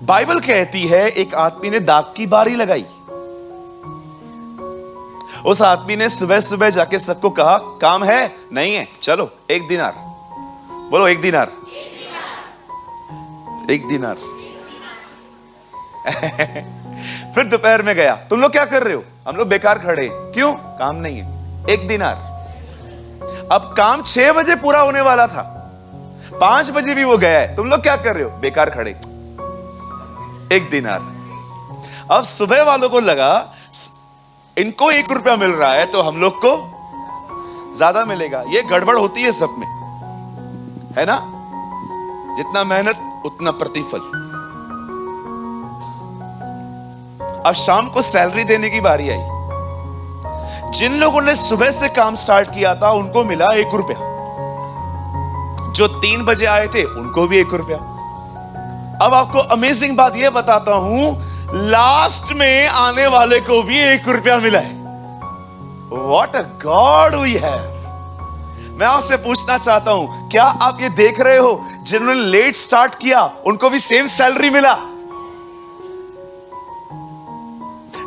Bible कहती है एक आदमी ने दाग की बारी लगाई। उस आदमी ने सुबह सुबह जाके सबको कहा, काम है? नहीं है, चलो 1 दिनार। बोलो 1 दिनार। 1 दिनार। फिर दोपहर में गया, तुम लोग क्या कर रहे हो? हम लोग बेकार खड़े हैं। क्यों? काम नहीं है। 1 दिनार। अब काम 6 बजे पूरा होने वाला था, 5 बजे भी वो गया है, तुम लोग क्या कर रहे हो? बेकार खड़े। 1 दिनार। अब सुबह वालों को लगा इनको 1 रुपया मिल रहा है तो हम लोग को ज्यादा मिलेगा। ये गड़बड़ होती है सब में, है ना? जितना मेहनत उतना प्रतिफल। अब शाम को सैलरी देने की बारी आई। जिन लोगों ने सुबह से काम स्टार्ट किया था उनको मिला 1 रुपया। जो 3 बजे आए थे उनको भी 1 रुपया। अब आपको अमेजिंग बात यह बताता हूं, लास्ट में आने वाले को भी 1 रुपया मिला है। What a God we have। मैं आपसे पूछना चाहता हूं, क्या आप ये देख रहे हो जिन्होंने लेट स्टार्ट किया उनको भी सेम सैलरी मिला?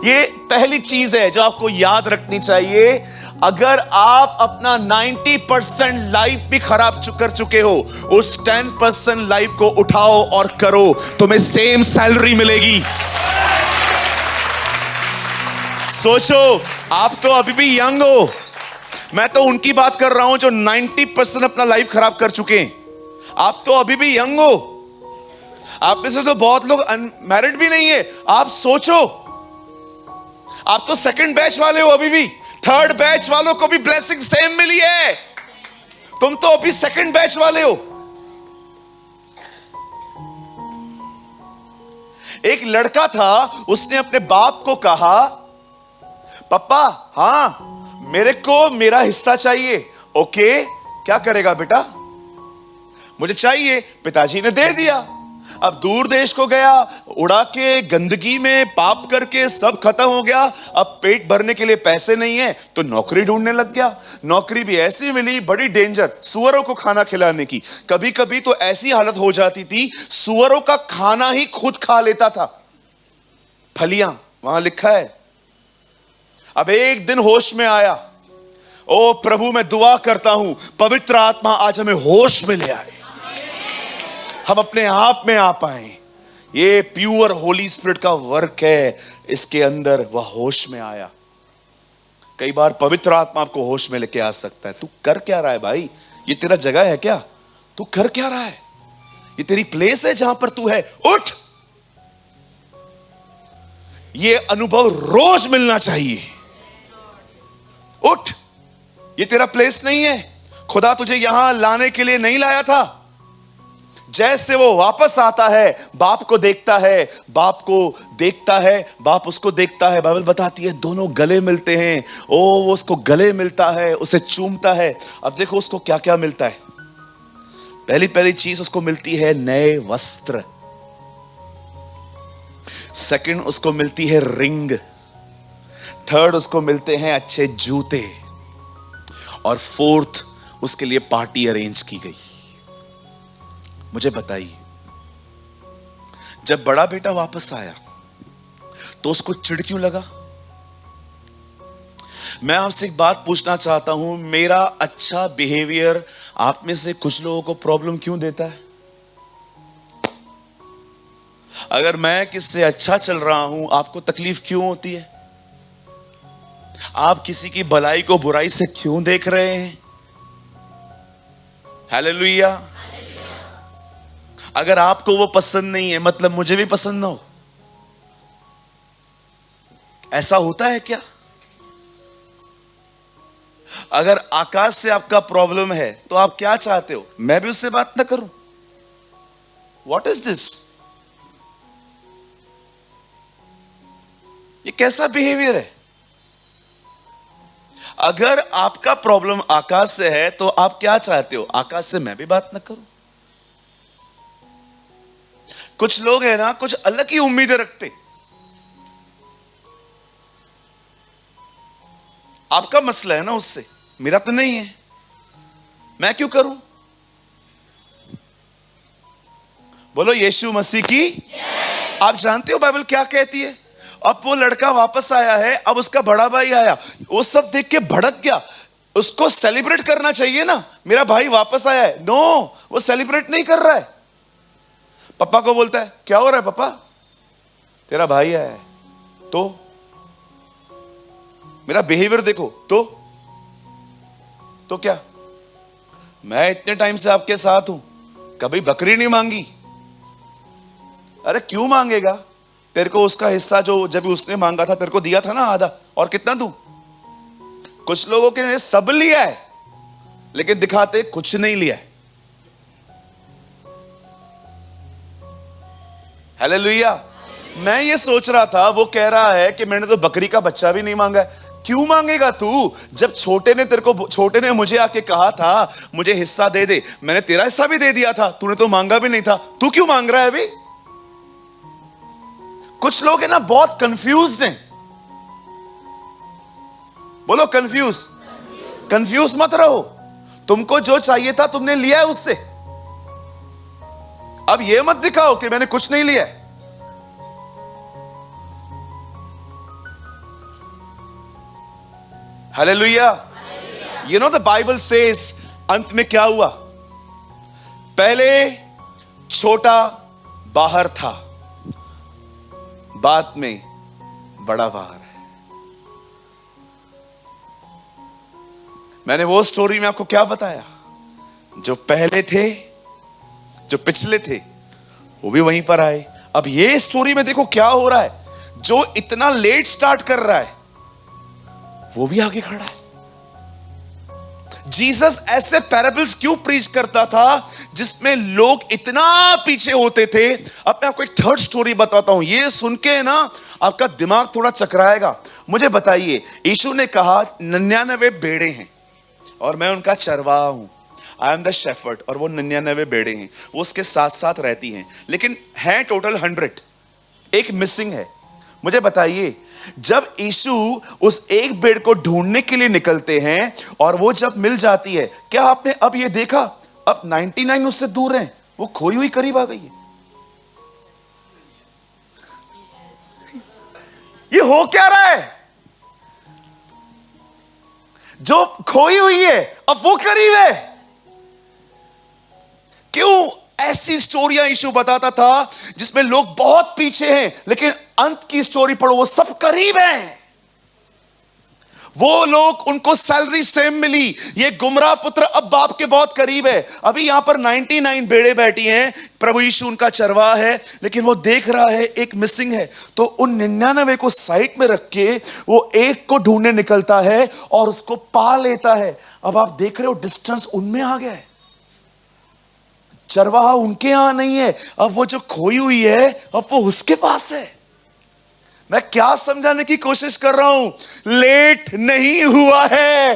ये पहली चीज है जो आपको याद रखनी चाहिए। अगर आप अपना 90% लाइफ भी खराब कर चुके हो, उस 10% लाइफ को उठाओ और करो, तुम्हें सेम सैलरी मिलेगी। सोचो, आप तो अभी भी यंग हो। मैं तो उनकी बात कर रहा हूं जो 90% अपना लाइफ खराब कर चुके हैं। आप तो अभी भी यंग हो। आप में से तो बहुत लोग अनमैरिड भी नहीं है। आप सोचो, आप तो 2nd बैच वाले हो, अभी भी 3rd बैच वालों को भी ब्लेसिंग सेम मिली है। तुम तो अभी 2nd बैच वाले हो। एक लड़का था, उसने अपने बाप को कहा, पापा हाँ मेरे को मेरा हिस्सा चाहिए। ओके, क्या करेगा बेटा? मुझे चाहिए। पिताजी ने दे दिया। अब दूर देश को गया, उड़ा के गंदगी में पाप करके सब खत्म हो गया। अब पेट भरने के लिए पैसे नहीं है तो नौकरी ढूंढने लग गया। नौकरी भी ऐसी मिली, बड़ी डेंजर, सुअरों को खाना खिलाने की। कभी कभी तो ऐसी हालत हो जाती थी, सुअरों का खाना ही खुद खा लेता था, फलियां, वहां लिखा है। अब एक दिन होश में आया, ओ प्रभु मैं दुआ करता हूं पवित्र आत्मा आज हमें होश में ले आए, हम अपने आप में आ पाए। ये प्योर होली स्पिरिट का वर्क है, इसके अंदर वह होश में आया। कई बार पवित्र आत्मा आपको होश में लेके आ सकता है। तू कर क्या रहा है भाई? ये तेरा जगह है क्या? तू कर क्या रहा है? ये तेरी प्लेस है जहां पर तू है। उठ। ये अनुभव रोज मिलना चाहिए। उठ, ये तेरा प्लेस नहीं है। खुदा तुझे यहां लाने के लिए नहीं लाया था। जैसे वो वापस आता है, बाप को देखता है, बाप को देखता है, बाप उसको देखता है। बाइबल बताती है दोनों गले मिलते हैं। ओ वो उसको गले मिलता है, उसे चूमता है। अब देखो उसको क्या क्या मिलता है। पहली चीज उसको मिलती है नए वस्त्र। सेकंड उसको मिलती है रिंग। थर्ड उसको मिलते हैं अच्छे जूते। और फोर्थ उसके लिए पार्टी अरेंज की गई। मुझे बताइए, जब बड़ा बेटा वापस आया तो उसको चिढ़ क्यों लगा? मैं आपसे एक बात पूछना चाहता हूं, मेरा अच्छा बिहेवियर आप में से कुछ लोगों को प्रॉब्लम क्यों देता है? अगर मैं किससे अच्छा चल रहा हूं, आपको तकलीफ क्यों होती है? आप किसी की भलाई को बुराई से क्यों देख रहे हैं? हालेलुया। अगर आपको वो पसंद नहीं है, मतलब मुझे भी पसंद ना हो। ऐसा होता है क्या? अगर आकाश से आपका प्रॉब्लम है तो आप क्या चाहते हो? मैं भी उससे बात ना करूं? What is this? ये कैसा बिहेवियर है? अगर आपका प्रॉब्लम आकाश से है तो आप क्या चाहते हो? आकाश से मैं भी बात ना करूं? कुछ लोग हैं ना, कुछ अलग ही उम्मीदें रखते। आपका मसला है ना उससे, मेरा तो नहीं है, मैं क्यों करूं? बोलो यीशु मसीह की जय। आप जानते हो बाइबल क्या कहती है? अब वो लड़का वापस आया है, अब उसका बड़ा भाई आया, वो सब देख के भड़क गया। उसको सेलिब्रेट करना चाहिए ना, मेरा भाई वापस आया है। नो, वो सेलिब्रेट नहीं कर रहा है। पापा को बोलता है, क्या हो रहा है पापा? तेरा भाई आया है। तो मेरा बिहेवियर देखो। तो क्या? मैं इतने टाइम से आपके साथ हूं, कभी बकरी नहीं मांगी। अरे क्यों मांगेगा? तेरे को उसका हिस्सा जो जब उसने मांगा था तेरे को दिया था ना आधा, और कितना दूं? कुछ लोगों के ने सब लिया है लेकिन दिखाते कुछ नहीं लिया है। हालेलुया। मैं ये सोच रहा था, वो कह रहा है कि मैंने तो बकरी का बच्चा भी नहीं मांगा है। क्यों मांगेगा तू? जब छोटे ने मुझे आके कहा था मुझे हिस्सा दे दे, मैंने तेरा हिस्सा भी दे दिया था, तूने तो मांगा भी नहीं था। तू क्यों मांग रहा है अभी? कुछ लोग है ना बहुत कंफ्यूज्ड हैं। बोलो कंफ्यूज मत रहो। तुमको जो चाहिए था तुमने लिया है उससे। अब ये मत दिखाओ कि मैंने कुछ नहीं लिया है। Hallelujah. You know the Bible says, अंत में क्या हुआ? पहले छोटा बाहर था, बाद में बड़ा बाहर है। मैंने वो स्टोरी में आपको क्या बताया? जो पहले थे, जो पिछले थे, वो भी वहीं पर आए। अब ये स्टोरी में देखो क्या हो रहा है। जो इतना लेट स्टार्ट कर रहा है वो भी आगे खड़ा है। जीसस ऐसे पैराबल्स क्यों प्रीच करता था जिसमें लोग इतना पीछे होते थे? अब मैं आपको एक थर्ड स्टोरी बताता हूं, ये सुन के ना आपका दिमाग थोड़ा चकराएगा। मुझे बताइए, यीशु ने कहा 99 भेड़ें हैं और मैं उनका चरवाहा हूं। I am the shepherd. और वो 99 भेड़ें हैं, वो उसके साथ साथ रहती हैं, लेकिन हैं टोटल 100, एक मिसिंग है। मुझे बताइए, जब यीशु उस एक भेड़ को ढूंढने के लिए निकलते हैं और वो जब मिल जाती है, क्या आपने अब ये देखा? अब 99 उससे दूर हैं, वो खोई हुई करीब आ गई है। ये हो क्या रहा है? जो खोई हुई है अब वो करीब है। क्यों ऐसी स्टोरियां यीशु बताता था जिसमें लोग बहुत पीछे हैं, लेकिन अंत की स्टोरी पढ़ो, वो सब करीब हैं। वो लोग, उनको सैलरी सेम मिली। ये गुमराह पुत्र अब बाप के बहुत करीब है। अभी यहां पर 99 भेड़े बैठी हैं, प्रभु यीशु उनका चरवाहा है, लेकिन वो देख रहा है एक मिसिंग है। तो उन 99 को साइड में रख के वो एक को ढूंढने निकलता है और उसको पा लेता है। अब आप देख रहे हो डिस्टेंस उनमें आ गया है, चरवाहा उनके यहां नहीं है। अब वो जो खोई हुई है अब वो उसके पास है। मैं क्या समझाने की कोशिश कर रहा हूं? लेट नहीं हुआ है।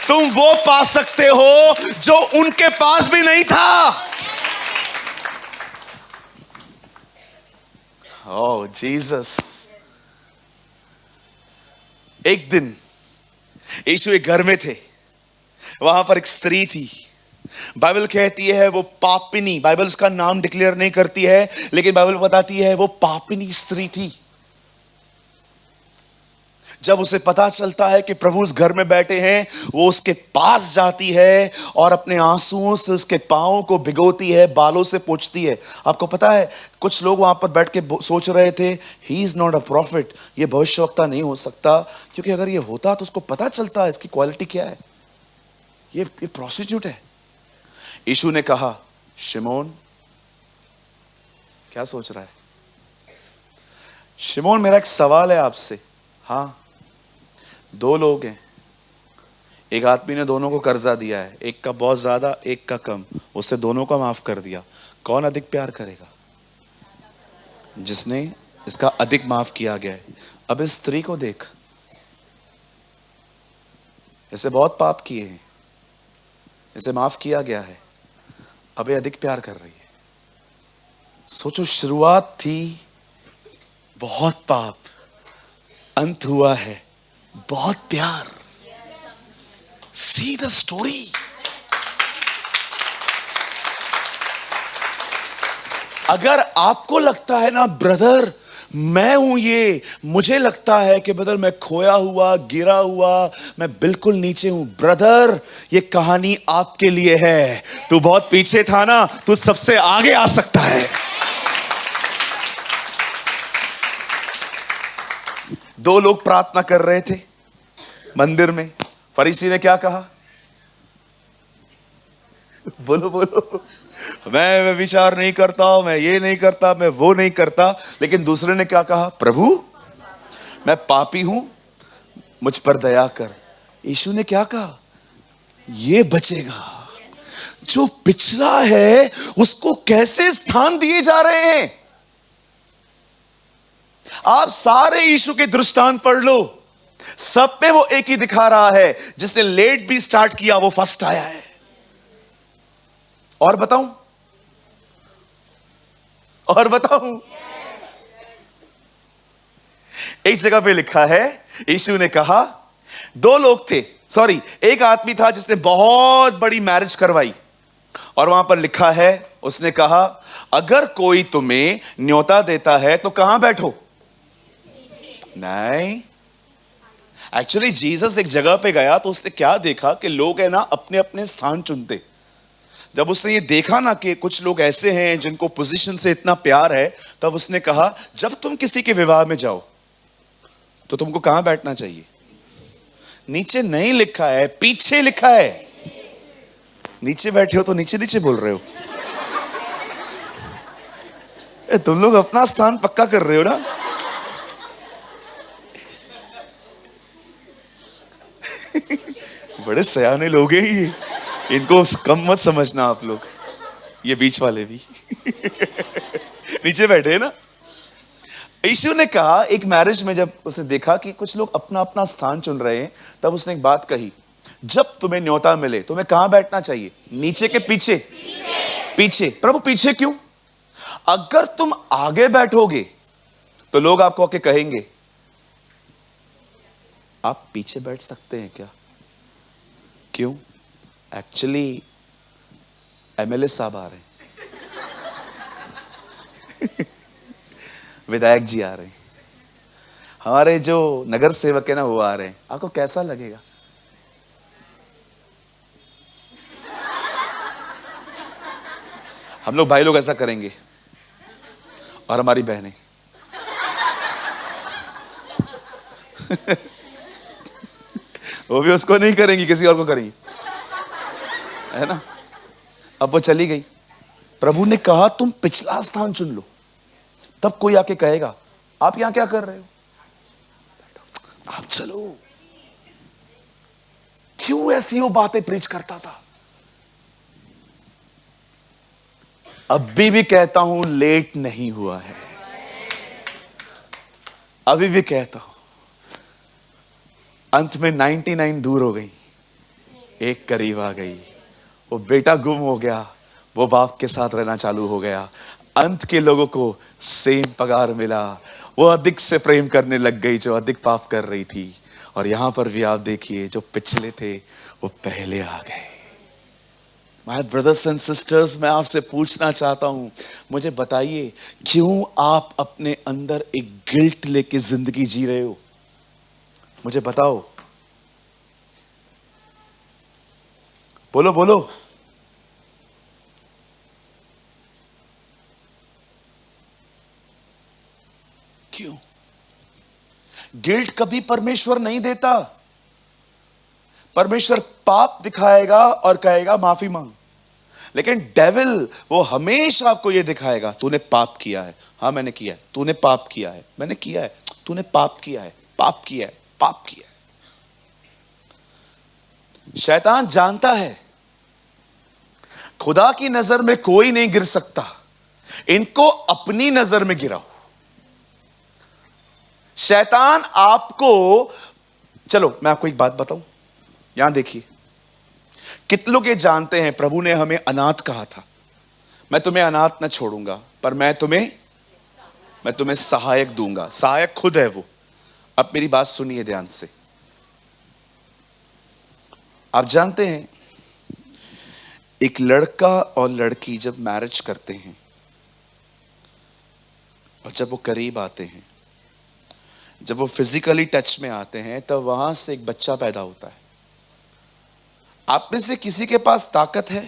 तुम वो पा सकते हो जो उनके पास भी नहीं था। ओह जीसस। एक दिन यीशु एक घर में थे, वहां पर एक स्त्री थी। बाइबल कहती है वो पापिनी, बाइबल उसका नाम डिक्लेयर नहीं करती है, लेकिन बाइबल बताती है वो पापिनी स्त्री थी। जब उसे पता चलता है कि प्रभु उस घर में बैठे हैं, वो उसके पास जाती है और अपने आंसुओं से उसके पांवों को भिगोती है, बालों से पोंछती है। आपको पता है, कुछ लोग वहां पर बैठ के सोच रहे थे, he is not a profit, ये भविष्यवक्ता नहीं हो सकता, क्योंकि अगर ये होता तो उसको पता चलता है इसकी क्वालिटी क्या है। ये प्रोस्टिट्यूट है। यीशु ने कहा, शिमोन क्या सोच रहा है? शिमोन, मेरा एक सवाल है आपसे। हाँ, 2 लोग हैं, एक आदमी ने दोनों को कर्जा दिया है, एक का बहुत ज्यादा एक का कम, उससे दोनों का माफ कर दिया। कौन अधिक प्यार करेगा? जिसने इसका अधिक माफ किया गया है। अब इस स्त्री को देख, इसे बहुत पाप किए हैं, इसे माफ किया गया है, अब ये अधिक प्यार कर रही है। सोचो, शुरुआत थी बहुत पाप, अंत हुआ है बहुत प्यार। See the story. अगर आपको लगता है ना ब्रदर मैं हूं ये, मुझे लगता है कि ब्रदर मैं खोया हुआ, गिरा हुआ, मैं बिल्कुल नीचे हूं, ब्रदर ये कहानी आपके लिए है। तू बहुत पीछे था ना, तू सबसे आगे आ सकता है। दो लोग प्रार्थना कर रहे थे मंदिर में। फरीसी ने क्या कहा? बोलो बोलो। मैं विचार नहीं करता, मैं ये नहीं करता, मैं वो नहीं करता। लेकिन दूसरे ने क्या कहा? प्रभु मैं पापी हूं, मुझ पर दया कर। यीशु ने क्या कहा? ये बचेगा। जो पिछला है उसको कैसे स्थान दिए जा रहे हैं? आप सारे यीशु के दृष्टांत पढ़ लो, सब पे वो एक ही दिखा रहा है। जिसने लेट भी स्टार्ट किया वो फर्स्ट आया है। और बताऊं? और बताऊं? एक जगह पे लिखा है, यीशु ने कहा, दो लोग थे, सॉरी एक आदमी था जिसने बहुत बड़ी मैरिज करवाई। और वहां पर लिखा है, उसने कहा अगर कोई तुम्हें न्योता देता है तो कहां बैठो? नहीं, एक्चुअली जीसस एक जगह पे गया तो उसने क्या देखा कि लोग है ना अपने अपने स्थान चुनते। जब उसने ये देखा ना कि कुछ लोग ऐसे हैं जिनको पोजीशन से इतना प्यार है, तब उसने कहा जब तुम किसी के विवाह में जाओ तो तुमको कहां बैठना चाहिए? नीचे नहीं लिखा है, पीछे लिखा है। नीचे बैठे हो तो नीचे नीचे बोल रहे हो। तुम लोग अपना स्थान पक्का कर रहे हो ना। बड़े सयाने लोग हैं ये, इनको कम मत समझना आप लोग। ये बीच वाले भी नीचे बैठे हैं ना। यीशु ने कहा, एक मैरिज में जब उसने देखा कि कुछ लोग अपना अपना स्थान चुन रहे हैं, तब उसने एक बात कही, जब तुम्हें न्योता मिले तुम्हें कहां बैठना चाहिए? नीचे के पीछे? पीछे। प्रभु पीछे क्यों? अगर तुम आगे बैठोगे तो लोग आपको आके कहेंगे आप पीछे बैठ सकते हैं क्या? क्यों? एक्चुअली एमएलए साहब आ रहे हैं, विधायक जी आ रहे हैं, हमारे जो नगर सेवक है ना वो आ रहे हैं। आपको कैसा लगेगा? हम लोग भाई लोग ऐसा करेंगे और हमारी बहनें वो भी उसको नहीं करेंगी, किसी और को करेंगी, है ना। अब वो चली गई। प्रभु ने कहा तुम पिछला स्थान चुन लो। तब कोई आके कहेगा आप यहां क्या कर रहे हो? आप चलो। क्यों ऐसी वो बातें प्रीच करता था? अभी भी कहता हूं लेट नहीं हुआ है। अभी भी कहता हूं, अंत में 99 दूर हो गई, एक करीब आ गई। वो बेटा गुम हो गया, वो बाप के साथ रहना चालू हो गया। अंत के लोगों को सेम पगार मिला। वो अधिक से प्रेम करने लग गई जो अधिक पाप कर रही थी। और यहां पर भी आप देखिए, जो पिछले थे वो पहले आ गए। माय ब्रदर्स एंड सिस्टर्स, मैं आपसे पूछना चाहता हूं, मुझे बताइए क्यों आप अपने अंदर एक गिल्ट लेके जिंदगी जी रहे हो? मुझे बताओ, बोलो बोलो। क्यों? गिल्ट कभी परमेश्वर नहीं देता। परमेश्वर पाप दिखाएगा और कहेगा माफी मांग। लेकिन डेविल वो हमेशा आपको ये दिखाएगा तूने पाप किया है। हाँ मैंने किया है। तूने पाप किया है। मैंने किया है। तूने पाप किया है, पाप किया है, पाप किया है। शैतान जानता है खुदा की नजर में कोई नहीं गिर सकता, इनको अपनी नजर में गिराओ। शैतान आपको, चलो मैं आपको एक बात बताऊं, यहां देखिए, कितने लोग ये जानते हैं प्रभु ने हमें अनाथ कहा था। मैं तुम्हें अनाथ न छोड़ूंगा, पर मैं तुम्हें सहायक दूंगा। सहायक खुद है वो। अब मेरी बात सुनिए ध्यान से। आप जानते हैं एक लड़का और लड़की जब मैरिज करते हैं और जब वो करीब आते हैं, जब वो फिजिकली टच में आते हैं, तब वहां से एक बच्चा पैदा होता है। आप में से किसी के पास ताकत है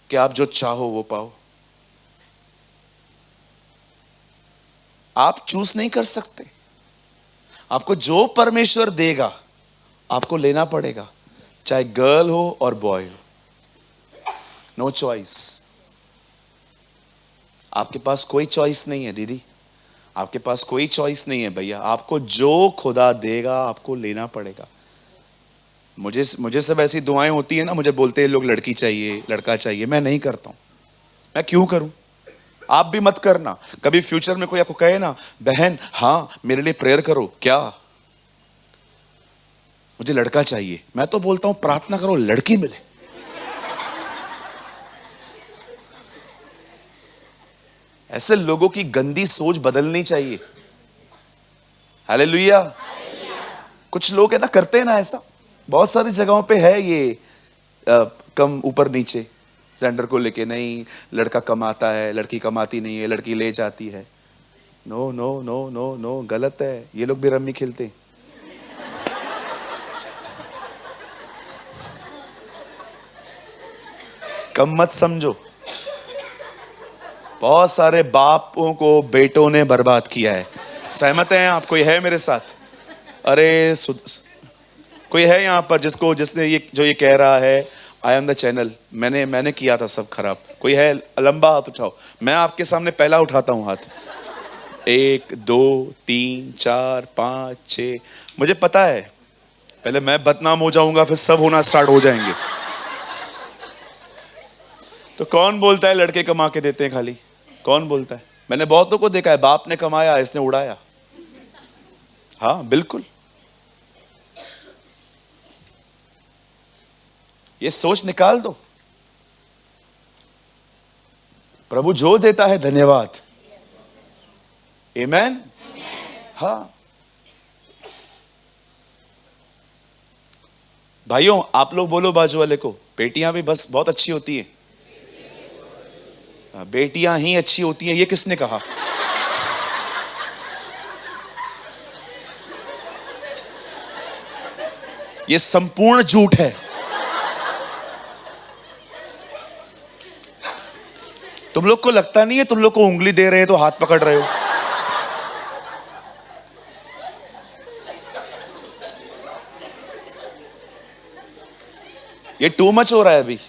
कि आप जो चाहो वो पाओ? आप चूज नहीं कर सकते। आपको जो परमेश्वर देगा आपको लेना पड़ेगा, चाहे गर्ल हो और बॉय हो। No choice. आपके पास कोई चॉइस नहीं है दीदी, आपके पास कोई चॉइस नहीं है भैया। आपको जो खुदा देगा आपको लेना पड़ेगा। मुझे सब ऐसी दुआएं होती है ना, मुझे बोलते हैं लोग लड़की चाहिए, लड़का चाहिए, मैं नहीं करता हूं। मैं क्यों करूं? आप भी मत करना। कभी फ्यूचर में कोई आपको कहे ना, बहन हाँ मेरे लिए प्रेयर करो, क्या मुझे लड़का चाहिए, मैं तो बोलता हूं प्रार्थना करो लड़की मिले। ऐसे लोगों की गंदी सोच बदलनी चाहिए। हालेलुया। कुछ लोग है ना, करते हैं ना ऐसा, बहुत सारी जगहों पे है ये कम ऊपर नीचे जेंडर को लेके। नहीं, लड़का कमाता है, लड़की कमाती नहीं है, लड़की ले जाती है। No no no no no, गलत है। ये लोग भी रम्मी खेलते हैं। कम मत समझो। बहुत सारे बापों को बेटों ने बर्बाद किया है। सहमत हैं आप? कोई है मेरे साथ? अरे कोई है यहाँ पर जिसने ये कह रहा है आई एम द चैनल, मैंने किया था सब खराब? कोई है? लंबा हाथ उठाओ। मैं आपके सामने पहला उठाता हूं हाथ। 1 2 3 4 5 6। मुझे पता है पहले मैं बदनाम हो जाऊंगा, फिर सब होना स्टार्ट हो जाएंगे। तो कौन बोलता है लड़के कमा के देते हैं खाली? कौन बोलता है? मैंने बहुतों को देखा है, बाप ने कमाया, इसने उड़ाया। हाँ बिल्कुल। ये सोच निकाल दो। प्रभु जो देता है धन्यवाद। आमेन। हाँ भाइयों, आप लोग बोलो बाजू वाले को, बेटियां भी बस बहुत अच्छी होती हैं। बेटियां ही अच्छी होती हैं, ये किसने कहा? ये संपूर्ण झूठ है। तुम लोग को लगता नहीं है तुम लोग को उंगली दे रहे हैं तो हाथ पकड़ रहे हो? ये टू मच हो रहा है अभी।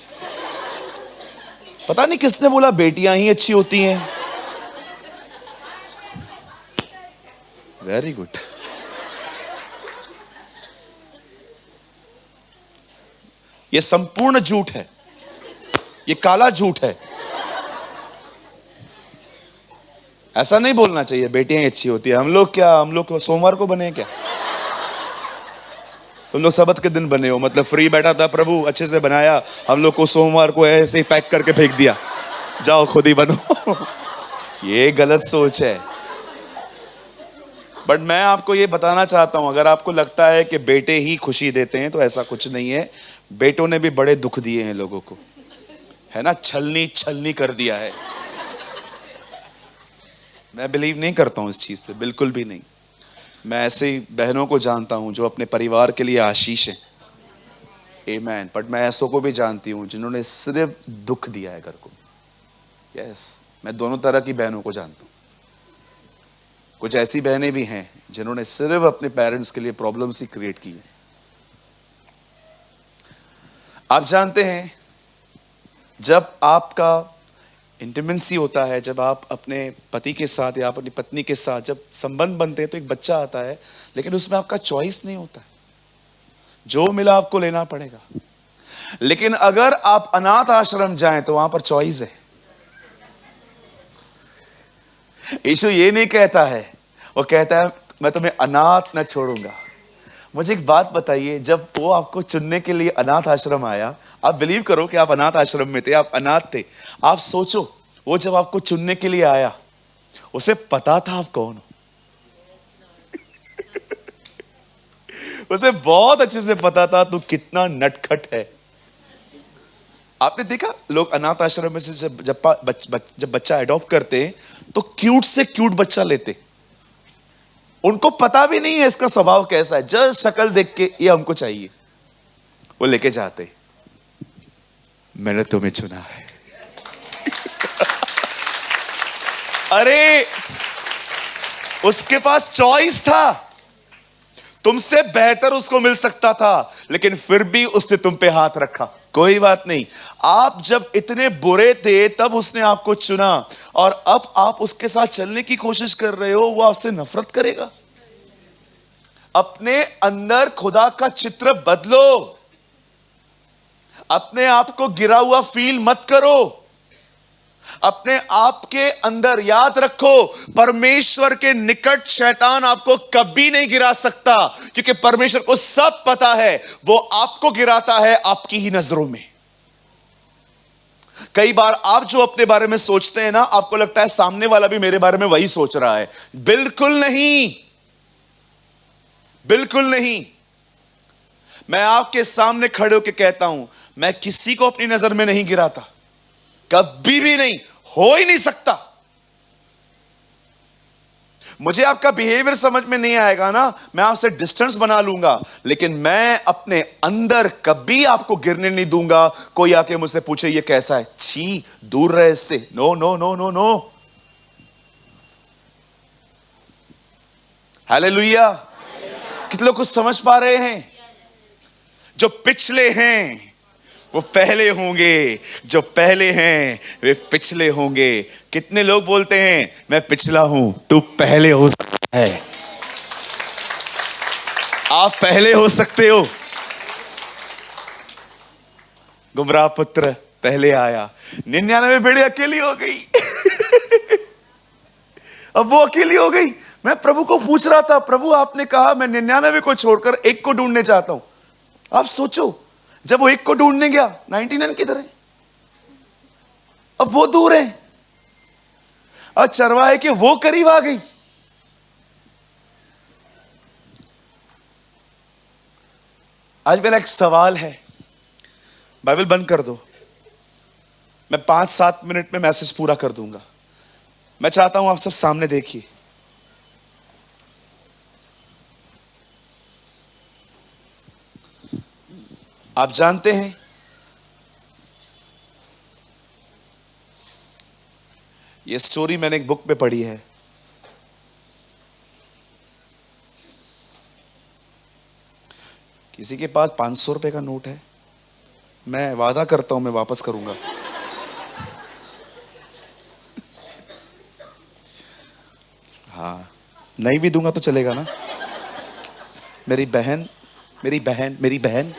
पता नहीं किसने बोला बेटियां ही अच्छी होती हैं। Very good. ये संपूर्ण झूठ है, ये काला झूठ है। ऐसा नहीं बोलना चाहिए बेटियां अच्छी होती है। हम लोग सोमवार को बने क्या? तुम लोग सबत के दिन बने हो, मतलब फ्री बैठा था प्रभु, अच्छे से बनाया, हम लोग को सोमवार को ऐसे ही पैक करके फेंक दिया, जाओ खुद ही बनो। ये गलत सोच है। बट मैं आपको ये बताना चाहता हूं, अगर आपको लगता है कि बेटे ही खुशी देते हैं तो ऐसा कुछ नहीं है। बेटों ने भी बड़े दुख दिए हैं लोगों को, है ना, छलनी कर दिया है। मैं बिलीव नहीं करता हूं इस चीज पे, बिल्कुल भी नहीं। मैं ऐसे बहनों को जानता हूं जो अपने परिवार के लिए आशीष है। आमेन। बट मैं ऐसों को भी जानती हूं जिन्होंने सिर्फ दुख दिया है घर को। यस, मैं दोनों तरह की बहनों को जानता हूं। कुछ ऐसी बहनें भी हैं जिन्होंने सिर्फ अपने पेरेंट्स के लिए प्रॉब्लम्स ही क्रिएट की है। आप जानते हैं, जब आपका इंटीमेंसी होता है, जब आप अपने पति के साथ या अपनी पत्नी के साथ जब संबंध बनते हैं तो एक बच्चा आता है, लेकिन उसमें आपका चॉइस नहीं होता है। जो मिला आपको लेना पड़ेगा। लेकिन अगर आप अनाथ आश्रम जाएं तो वहां पर चॉइस है। यीशु ये नहीं कहता है, वो कहता है मैं तुम्हें अनाथ न छोड़ूंगा। मुझे एक बात बताइए, जब वो आपको चुनने के लिए अनाथ आश्रम आया, आप बिलीव करो कि आप अनाथ आश्रम में थे, आप अनाथ थे। आप सोचो, वो जब आपको चुनने के लिए आया, उसे पता था आप कौन हो। उसे बहुत अच्छे से पता था तू कितना नटखट है, आपने देखा लोग अनाथ आश्रम में से जब बच्चा अडॉप्ट करते हैं तो क्यूट से क्यूट बच्चा लेते, उनको पता भी नहीं है इसका स्वभाव कैसा है, जस्ट शक्ल देख के ये हमको चाहिए, वो लेके जाते। मैंने तुम्हें चुना है। अरे उसके पास चॉइस था, तुमसे बेहतर उसको मिल सकता था, लेकिन फिर भी उसने तुम पे हाथ रखा। कोई बात नहीं, आप जब इतने बुरे थे तब उसने आपको चुना, और अब आप उसके साथ चलने की कोशिश कर रहे हो, वो आपसे नफरत करेगा। अपने अंदर खुदा का चित्र बदलो, अपने आप को गिरा हुआ फील मत करो। अपने आप के अंदर याद रखो, परमेश्वर के निकट शैतान आपको कभी नहीं गिरा सकता, क्योंकि परमेश्वर को सब पता है, वो आपको गिराता है आपकी ही नजरों में। कई बार आप जो अपने बारे में सोचते हैं ना, आपको लगता है सामने वाला भी मेरे बारे में वही सोच रहा है। बिल्कुल नहीं, बिल्कुल नहीं। मैं आपके सामने खड़े होकर कहता हूं, मैं किसी को अपनी नजर में नहीं गिराता, कभी भी नहीं, हो ही नहीं सकता। मुझे आपका बिहेवियर समझ में नहीं आएगा ना, मैं आपसे डिस्टेंस बना लूंगा, लेकिन मैं अपने अंदर कभी आपको गिरने नहीं दूंगा। कोई आके मुझसे पूछे ये कैसा है, छी दूर रहे इससे, no no no no no. Hallelujah. कितने लोग कुछ समझ पा रहे हैं? जो पिछले हैं वो पहले होंगे, जो पहले हैं वे पिछले होंगे। कितने लोग बोलते हैं मैं पिछला हूं, तू पहले हो सकता है। आप पहले हो सकते हो। गुमराह पुत्र पहले आया, 99 भेड़ें अकेली हो गई। अब वो अकेली हो गई। मैं प्रभु को पूछ रहा था, प्रभु आपने कहा मैं 99 को छोड़कर एक को ढूंढने चाहता हूं। आप सोचो, जब वो एक को ढूंढने गया, 99 किधर है? अब वो दूर है, और चरवाहे के वो करीब आ गई। आज मेरा एक सवाल है, बाइबल बंद कर दो, मैं 5-7 मिनट में मैसेज पूरा कर दूंगा। मैं चाहता हूं आप सब सामने देखिए। आप जानते हैं ये स्टोरी मैंने एक बुक में पढ़ी है। किसी के पास 500 रुपए का नोट है? मैं वादा करता हूं मैं वापस करूंगा। हाँ, नहीं भी दूंगा तो चलेगा ना? मेरी बहन, मेरी बहन, मेरी बहन,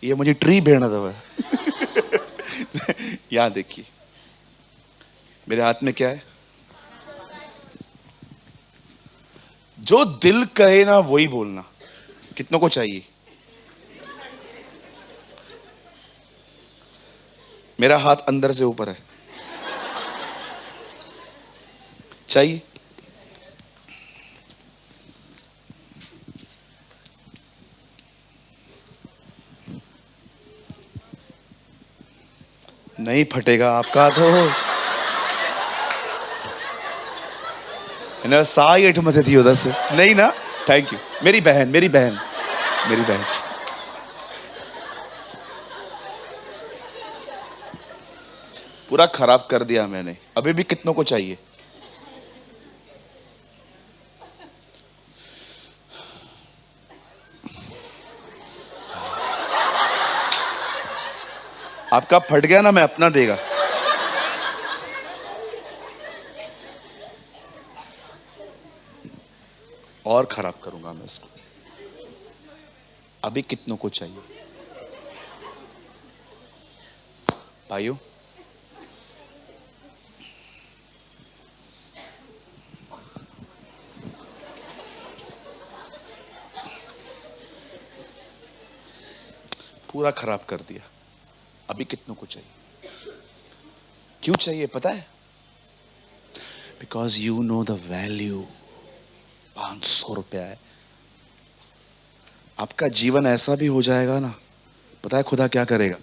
ये मुझे ट्री भेड़ना दवा। यहां देखिए, मेरे हाथ में क्या है? जो दिल कहे ना वही बोलना। कितनों को चाहिए? मेरा हाथ अंदर से ऊपर है, चाहिए? नहीं फटेगा आपका तो साई एठ मत थी दस नहीं ना। थैंक यू मेरी बहन, मेरी बहन, मेरी बहन। पूरा खराब कर दिया मैंने। अभी भी कितनों को चाहिए? आपका फट गया ना, मैं अपना देगा। और खराब करूंगा मैं इसको। अभी कितनों को चाहिए भाइयों? पूरा खराब कर दिया। अभी कितनों को चाहिए? क्यों चाहिए पता है? Because you know the value. 500 रुपया है। आपका जीवन ऐसा भी हो जाएगा ना, पता है खुदा क्या करेगा?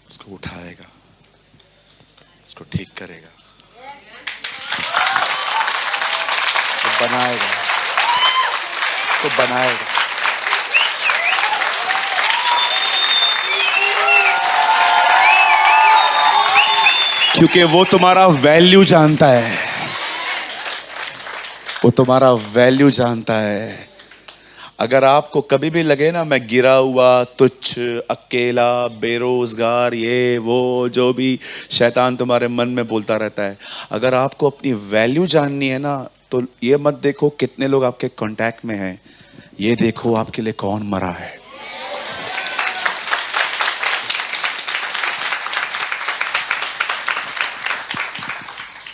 उसको उठाएगा, उसको ठीक करेगा, उसको बनाएगा, उसको बनाएगा। क्योंकि वो तुम्हारा वैल्यू जानता है, वो तुम्हारा वैल्यू जानता है। अगर आपको कभी भी लगे ना मैं गिरा हुआ, तुच्छ, अकेला, बेरोजगार, ये वो जो भी शैतान तुम्हारे मन में बोलता रहता है, अगर आपको अपनी वैल्यू जाननी है ना, तो ये मत देखो कितने लोग आपके कांटेक्ट में हैं, ये देखो आपके लिए कौन मरा है।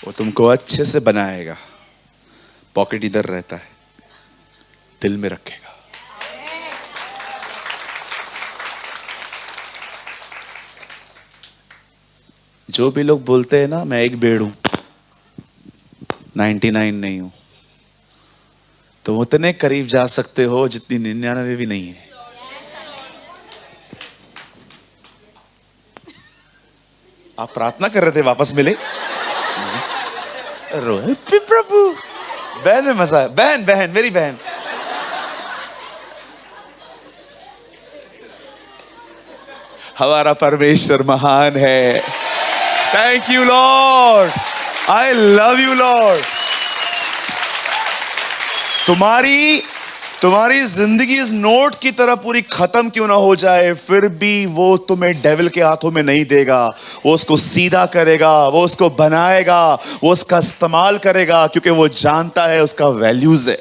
वो तुमको अच्छे से बनाएगा। पॉकेट इधर रहता है, दिल में रखेगा। जो भी लोग बोलते हैं ना मैं एक बेड़ हूं, 99 नहीं हूं, तुम उतने करीब जा सकते हो जितनी 99 भी नहीं है। आप प्रार्थना कर रहे थे वापस मिले। रोहित प्रभु, बहन में मजा है। बहन बहन मेरी बहन, हमारा परमेश्वर महान है। Thank you Lord, I love you Lord. तुम्हारी जिंदगी इस नोट की तरह पूरी खत्म क्यों ना हो जाए, फिर भी वो तुम्हें डेविल के हाथों में नहीं देगा। वो उसको सीधा करेगा, वो उसको बनाएगा, वो उसका इस्तेमाल करेगा, क्योंकि वो जानता है उसका वैल्यूज है।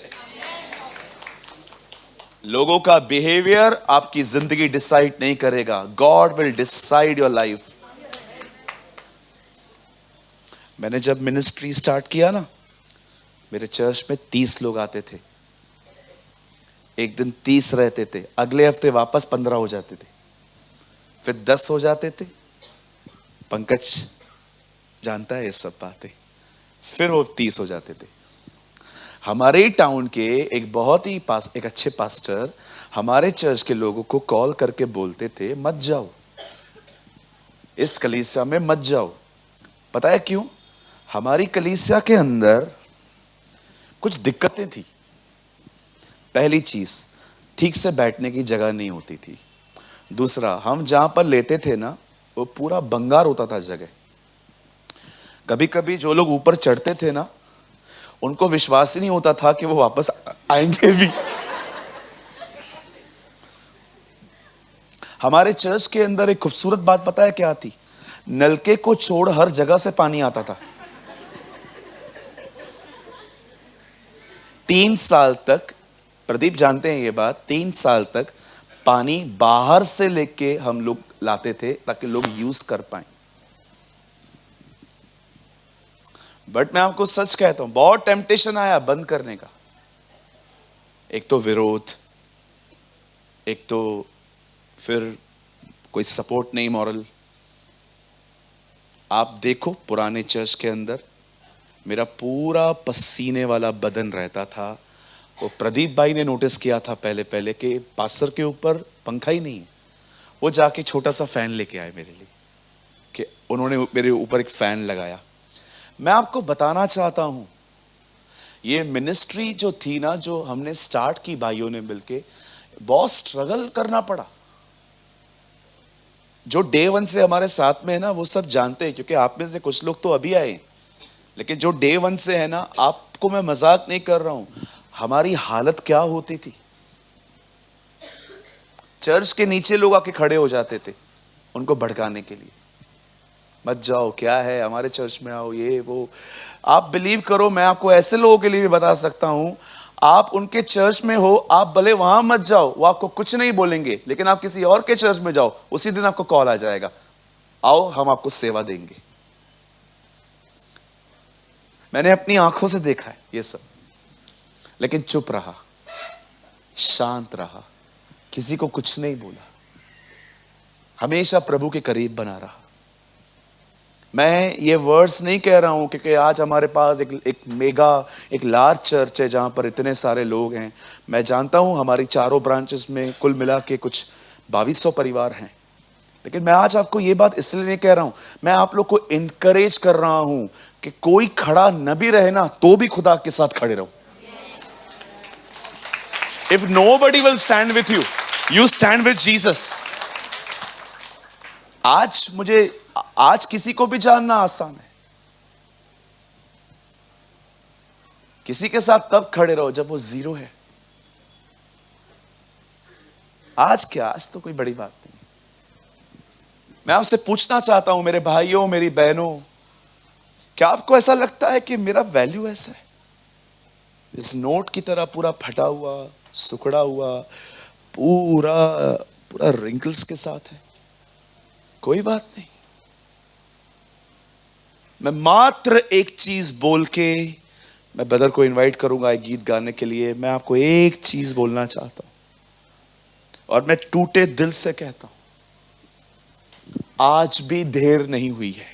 लोगों का बिहेवियर आपकी जिंदगी डिसाइड नहीं करेगा, God will decide your life. मैंने जब मिनिस्ट्री स्टार्ट किया ना, मेरे चर्च में 30 लोग आते थे। एक दिन 30 रहते थे, अगले हफ्ते वापस 15 हो जाते थे, फिर 10 हो जाते थे। पंकज जानता है ये सब बातें। फिर वो 30 हो जाते थे। हमारे ही टाउन के एक अच्छे पास्टर हमारे चर्च के लोगों को कॉल करके बोलते थे मत जाओ, इस कलीसिया में मत जाओ। पता है क्यों? हमारी कलीसिया के अंदर कुछ दिक्कतें थी। पहली चीज, ठीक से बैठने की जगह नहीं होती थी। दूसरा, हम जहां पर लेते थे ना, वो पूरा बंगार होता था जगह। कभी कभी जो लोग ऊपर चढ़ते थे ना, उनको विश्वास ही नहीं होता था कि वो वापस आएंगे भी। हमारे चर्च के अंदर एक खूबसूरत बात पता है क्या थी? नलके को छोड़ हर जगह से पानी आता था। 3 साल तक, प्रदीप जानते हैं ये बात, 3 साल तक पानी बाहर से लेके हम लोग लाते थे ताकि लोग यूज कर पाए। बट मैं आपको सच कहता हूं, बहुत टेम्पटेशन आया बंद करने का। एक तो विरोध, एक तो फिर कोई सपोर्ट नहीं मॉरल। आप देखो पुराने चर्च के अंदर मेरा पूरा पसीने वाला बदन रहता था। वो प्रदीप भाई ने नोटिस किया था पहले पहले कि पास्टर के ऊपर पंखा ही नहीं है। वो जाके छोटा सा फैन लेके आए मेरे लिए, कि उन्होंने मेरे ऊपर एक फैन लगाया। मैं आपको बताना चाहता हूं, ये मिनिस्ट्री जो थी ना, जो हमने स्टार्ट की भाइयों ने मिलके, बहुत स्ट्रगल करना पड़ा। जो डे 1 से हमारे साथ में है ना, वो सब जानते हैं, क्योंकि आप में से कुछ लोग तो अभी आए, लेकिन जो डे 1 से है ना, आपको मैं मजाक नहीं कर रहा हूं, हमारी हालत क्या होती थी। चर्च के नीचे लोग आके खड़े हो जाते थे उनको भड़काने के लिए, मत जाओ, क्या है, हमारे चर्च में आओ, ये वो। आप बिलीव करो, मैं आपको ऐसे लोगों के लिए भी बता सकता हूं, आप उनके चर्च में हो, आप भले वहां मत जाओ, वो आपको कुछ नहीं बोलेंगे, लेकिन आप किसी और के चर्च में जाओ, उसी दिन आपको कॉल आ जाएगा, आओ हम आपको सेवा देंगे। मैंने अपनी आंखों से देखा है ये सब, लेकिन चुप रहा, शांत रहा, किसी को कुछ नहीं बोला, हमेशा प्रभु के करीब बना रहा। मैं ये वर्ड्स नहीं कह रहा हूं क्योंकि आज हमारे पास एक लार्ज चर्च है जहां पर इतने सारे लोग हैं। मैं जानता हूं हमारी चारों ब्रांचेस में कुल मिला के कुछ 2200 परिवार हैं। लेकिन मैं आज आपको ये बात इसलिए नहीं कह रहा हूं, मैं आप लोग को इनकरेज कर रहा हूं कि कोई खड़ा न भी रहे ना तो भी खुदा के साथ खड़े रहो। If nobody will stand with you, you stand with Jesus. आज किसी को भी जानना आसान है। किसी के साथ तब खड़े रहो जब वो जीरो है। आज क्या, आज तो कोई बड़ी बात नहीं। मैं आपसे पूछना चाहता हूं मेरे भाइयों, मेरी बहनों, क्या आपको ऐसा लगता है कि मेरा वैल्यू ऐसा है इस नोट की तरह पूरा फटा हुआ, सुखड़ा हुआ, पूरा रिंकल्स के साथ है? कोई बात नहीं। मैं मात्र एक चीज बोल के मैं ब्रदर को इनवाइट करूंगा एक गीत गाने के लिए। मैं आपको एक चीज बोलना चाहता हूं और मैं टूटे दिल से कहता हूं, आज भी देर नहीं हुई है।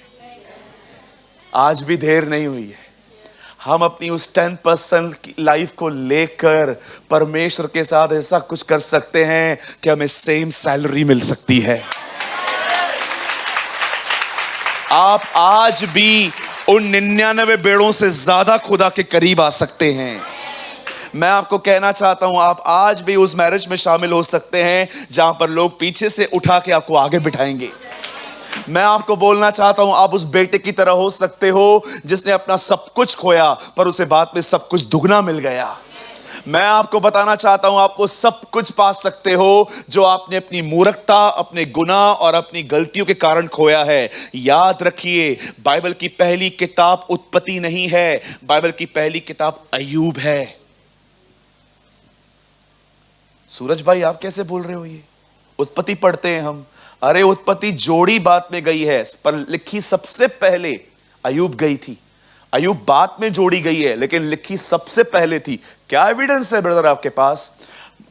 आज भी देर नहीं हुई है। हम अपनी उस 10% की लाइफ को लेकर परमेश्वर के साथ ऐसा कुछ कर सकते हैं कि हमें सेम सैलरी मिल सकती है। आप आज भी उन 99 बेड़ों से ज्यादा खुदा के करीब आ सकते हैं। मैं आपको कहना चाहता हूं, आप आज भी उस मैरिज में शामिल हो सकते हैं जहां पर लोग पीछे से उठा के आपको आगे बिठाएंगे। मैं आपको बोलना चाहता हूं, आप उस बेटे की तरह हो सकते हो जिसने अपना सब कुछ खोया पर उसे बाद में सब कुछ दुगना मिल गया। मैं आपको बताना चाहता हूं, आप वो सब कुछ पा सकते हो जो आपने अपनी मूर्खता, अपने गुनाह और अपनी गलतियों के कारण खोया है। याद रखिए, बाइबल की पहली किताब उत्पत्ति नहीं है, बाइबल की पहली किताब अय्यूब है। सूरज भाई, आप कैसे बोल रहे हो? ये उत्पत्ति पढ़ते हैं हम। अरे उत्पत्ति जोड़ी बात में गई है, पर लिखी सबसे पहले अय्यूब गई थी। अय्यूब बात में जोड़ी गई है लेकिन लिखी सबसे पहले थी। क्या एविडेंस है ब्रदर आपके पास?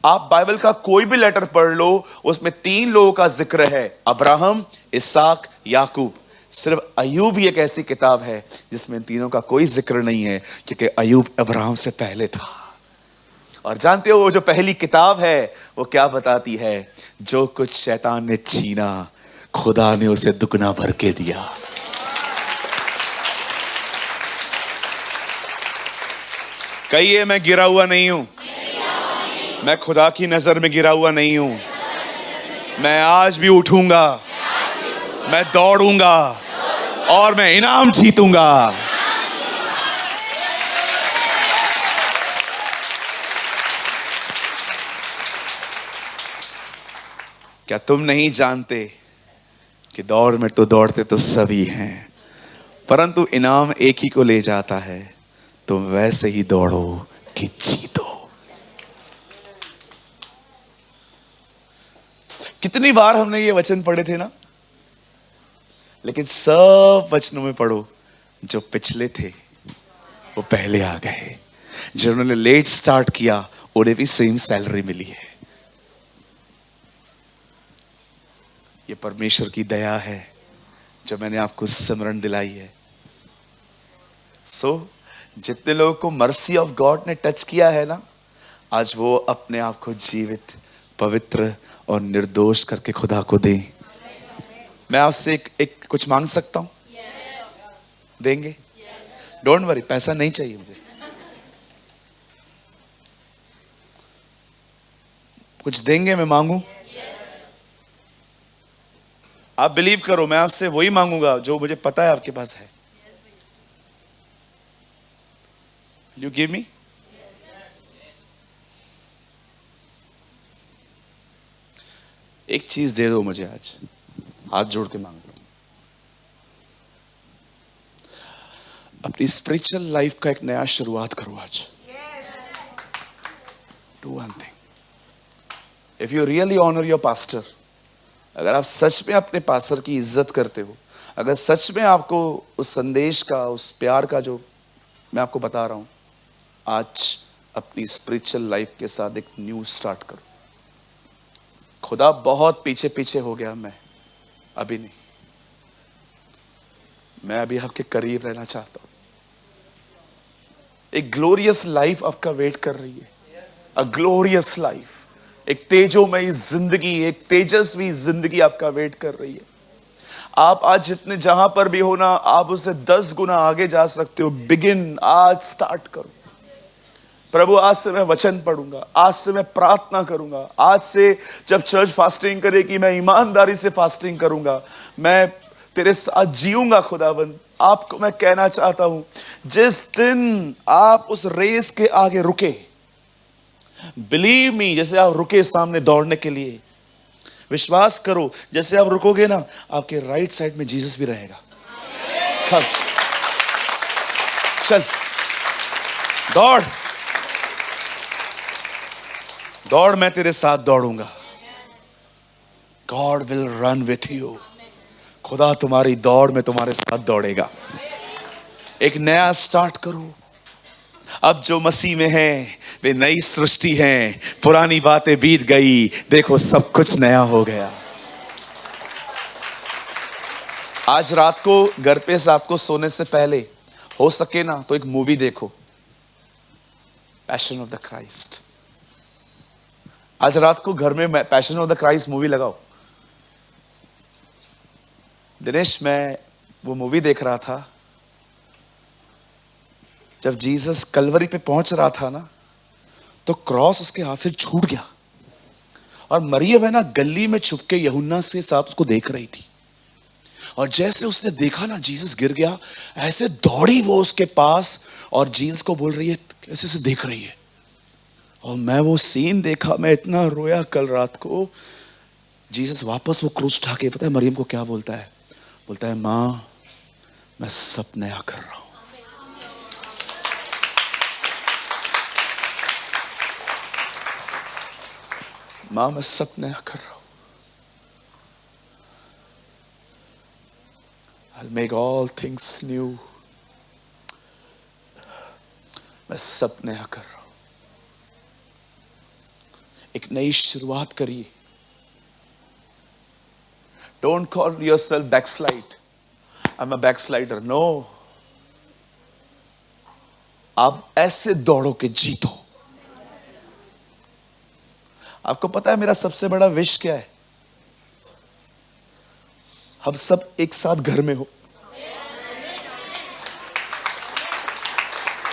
आप बाइबल का कोई भी लेटर पढ़ लो, उसमें 3 लोगों का जिक्र है, अब्राहम, इसहाक, याकूब। सिर्फ अय्यूब ही एक ऐसी किताब है जिसमें तीनों का कोई जिक्र नहीं है, क्योंकि अय्यूब अब्राहम से पहले था। और जानते हो वो जो पहली किताब है वो क्या बताती है? जो कुछ शैतान ने छीना खुदा ने उसे दुगना भर के दिया। कहिए, मैं गिरा हुआ नहीं हूं, मैं खुदा की नजर में गिरा हुआ नहीं हूं। मैं आज भी उठूंगा, मैं दौड़ूंगा और मैं इनाम जीतूंगा। क्या तुम नहीं जानते कि दौड़ में तो दौड़ते तो सभी हैं, परंतु इनाम एक ही को ले जाता है। तुम वैसे ही दौड़ो कि जीतो। कितनी बार हमने ये वचन पढ़े थे ना, लेकिन सब वचनों में पढ़ो, जो पिछले थे वो पहले आ गए। जिन्होंने लेट स्टार्ट किया उन्हें भी सेम सैलरी मिली है। ये परमेश्वर की दया है जो मैंने आपको स्मरण दिलाई है। जितने लोगों को मर्सी ऑफ गॉड ने टच किया है ना, आज वो अपने आप को जीवित, पवित्र और निर्दोष करके खुदा को दें। मैं आपसे एक कुछ मांग सकता हूं? देंगे? डोंट वरी, पैसा नहीं चाहिए मुझे। कुछ देंगे? मैं मांगू? आप बिलीव करो, मैं आपसे वही मांगूंगा जो मुझे पता है आपके पास है। You give me? एक चीज दे दो मुझे आज, हाथ जोड़ के मांगता हूं। अपनी स्पिरिचुअल लाइफ का एक नया शुरुआत करो आज। Do one thing. If you really honor your pastor, अगर आप सच में अपने पास्टर की इज्जत करते हो, अगर सच में आपको उस संदेश का, उस प्यार का जो मैं आपको बता रहा हूं, आज अपनी स्पिरिचुअल लाइफ के साथ एक न्यू स्टार्ट करो। खुदा बहुत पीछे पीछे हो गया, मैं अभी नहीं। मैं अभी आपके करीब रहना चाहता हूं। एक ग्लोरियस लाइफ आपका वेट कर रही है, अ ग्लोरियस लाइफ, एक तेजोमयी जिंदगी, एक तेजस्वी जिंदगी आपका वेट कर रही है। आप आज जितने जहां पर भी हो ना, आप उससे 10 गुना आगे जा सकते हो। बिगिन, आज स्टार्ट करो। प्रभु आज से मैं वचन पढ़ूंगा, आज से मैं प्रार्थना करूंगा, आज से जब चर्च फास्टिंग करेगी मैं ईमानदारी से फास्टिंग करूंगा, मैं तेरे साथ जीऊंगा। खुदावंद, आपको मैं कहना चाहता हूं, जिस दिन आप उस रेस के आगे रुके, बिलीव मी, जैसे आप रुके सामने दौड़ने के लिए, विश्वास करो, जैसे आप रुकोगे ना, आपके राइट साइड में जीसस भी रहेगा। कम, चल, दौड़ दौड़, मैं तेरे साथ दौड़ूंगा। God will run with you. खुदा तुम्हारी दौड़ में तुम्हारे साथ दौड़ेगा। एक नया स्टार्ट करो। अब जो मसीह में है वे नई सृष्टि हैं, पुरानी बातें बीत गई, देखो सब कुछ नया हो गया। आज रात को घर पे रात को सोने से पहले हो सके ना तो एक मूवी देखो, पैशन ऑफ द क्राइस्ट। आज रात को घर में passion of the Christ movie लगाओ। दिनेश, मैं वो मूवी देख रहा था, जब जीसस कलवरी पे पहुंच रहा था ना, तो क्रॉस उसके हाथ से छूट गया और मरियम है ना गली में छुप के यूहन्ना से साथ उसको देख रही थी। और जैसे उसने देखा ना जीसस गिर गया, ऐसे दौड़ी वो उसके पास और जीसस को बोल रही है, कैसे से देख रही है। और मैं वो सीन देखा, मैं इतना रोया कल रात को। जीसस वापस वो क्रूस उठा के, पता है मरियम को क्या बोलता है? बोलता है, माँ मैं सब नया कर रहा हूं। माँ मैं सब नया कर रहा हूं। I'll make all things new। मैं सब नया कर रहा हूं। एक नई शुरुआत करिए। Don't call yourself backslide। I'm a backslider। No। आप ऐसे दौड़ो के जीतो। आपको पता है मेरा सबसे बड़ा विश क्या है? हम सब एक साथ घर में हो।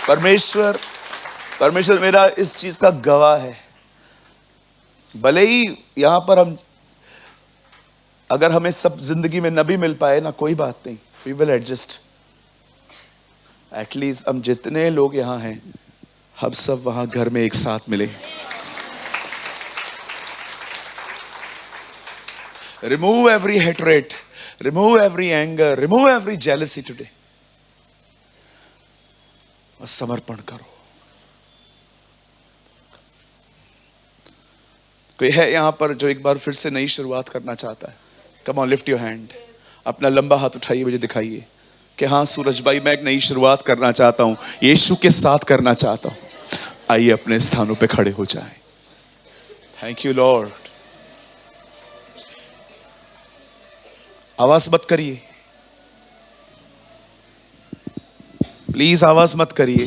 परमेश्वर मेरा इस चीज का गवाह है। भले ही यहां पर हम, अगर हमें सब जिंदगी में न भी मिल पाए ना, कोई बात नहीं, वी विल एडजस्ट। एटलीस्ट हम जितने लोग यहां हैं, हम सब वहां घर में एक साथ मिले। Remove every hatred, remove every anger, remove every jealousy today। और समर्पण करो। कोई है यहां पर जो एक बार फिर से नई शुरुआत करना चाहता है? Come on, lift your hand। अपना लंबा हाथ उठाइए, मुझे दिखाइए कि हाँ सूरज भाई, मैं एक नई शुरुआत करना चाहता हूं, यीशु के साथ करना चाहता हूं। आइए अपने स्थानों पे खड़े हो जाएं। Thank you Lord. आवाज मत करिए, प्लीज आवाज मत करिए।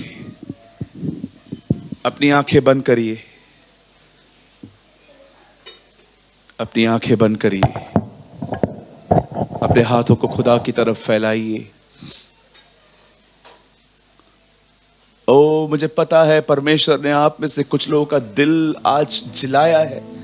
अपनी आंखें बंद करिए, अपनी आंखें बंद करिए, अपने हाथों को खुदा की तरफ फैलाइए। ओ मुझे पता है परमेश्वर ने आप में से कुछ लोगों का दिल आज जिलाया है।